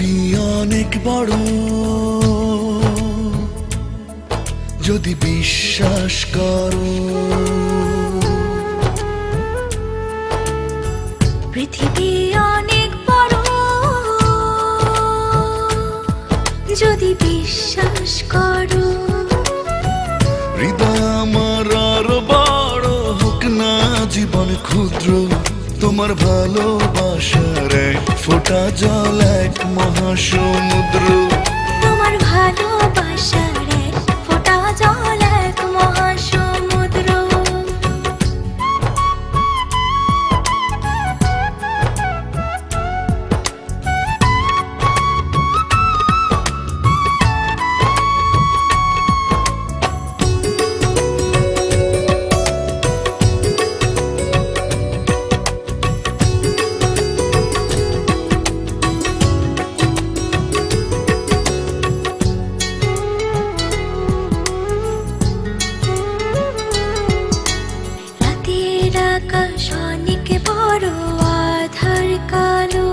পৃথিবী অনেক বড়, যদি বিশ্বাস করো। পৃথিবী অনেক বড়, যদি বিশ্বাস করো। হৃদয় আমার আরো বড় হোক না জীবন ক্ষুদ্র, তোমার ভালোবাসার এক ফোঁটা জল এক মহাসমুদ্র। তোমার ভালোবাসার এক ফোঁটা জল এক মহাসমুদ্র। আকাশ অনেক বড়, আধার কালো,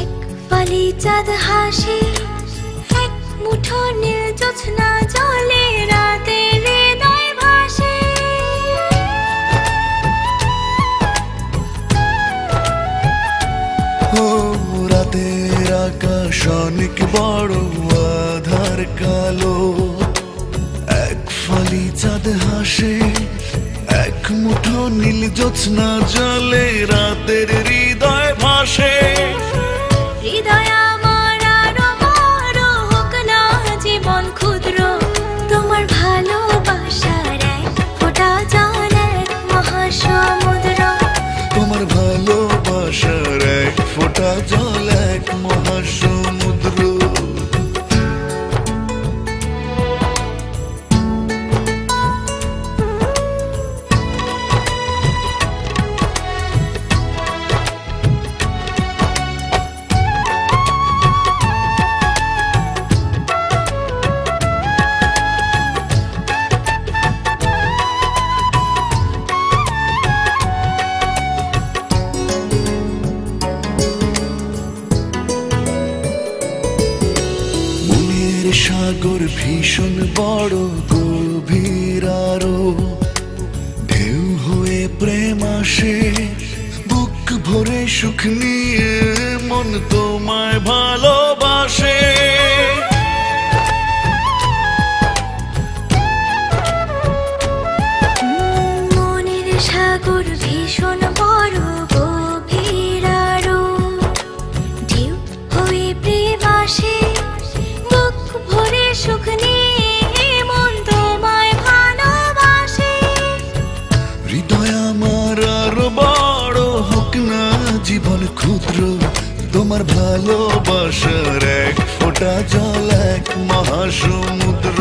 এক ফালি চাঁদ হাসে, এক মুঠো নীল জোছনা জলে রাতের হৃদয় ভাসে। ও রাতের আকাশ অনেক বড়, আধার কালো, এক ফালি চাঁদ হাসে, এক মুঠো নীল জোছনা জলে রাতের হৃদয় ভাসে। হৃদয় আমার আরো বড় হোক না জীবন ক্ষুদ্র, তোমার ভালোবাসার এক ফোঁটা জল এক মহাসমুদ্র। তোমার ভালোবাসার এক ফোঁটা জল এক মহাসমুদ্র। সাগর ভীষণ বড়, গভীর আরো, ঢেউ হয়ে প্রেম আসে, বুক ভরে সুখ নিয়ে মন তোমায় ভালোবাসে। মনের সাগর ভীষণ বড়, গভীর আরো, ঢেউ হয়ে প্রেম আসে, সুখ নিয়ে মন তোমায় ভালোবাসে। হৃদয় আমার আরো বড় হোক না জীবন ক্ষুদ্র, তোমার ভালোবাসার এক ফোঁটা জল এক মহাসমুদ্র।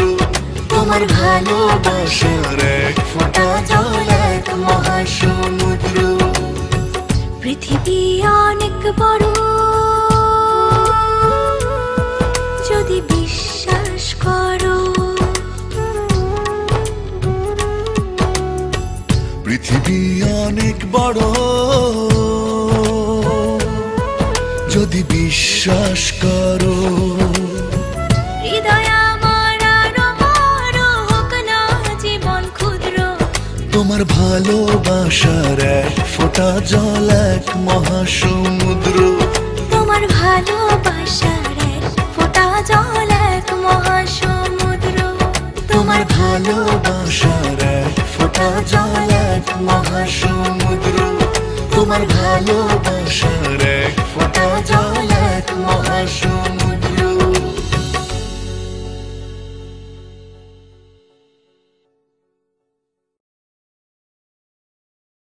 তোমার ভালোবাসার এক ফোঁটা জল এক মহাসমুদ্র। পৃথিবী অনেক বড়, যদি বিশ্বাস করো। পৃথিবী অনেক বড়, যদি বিশ্বাস করো। হৃদয় আমার আরো বড় হোক না জীবন ক্ষুদ্র, তোমার ভালোবাসার এক ফোঁটা জল এক মহাসমুদ্র। তোমার ভালোবাসার এক ফোঁটা জল এক মহাসমুদ্র। তোমার ভালোবাসার এক ফোঁটা জল এক মহাসমুদ্র। তোমার ভালোবাসার এক ফোঁটা জল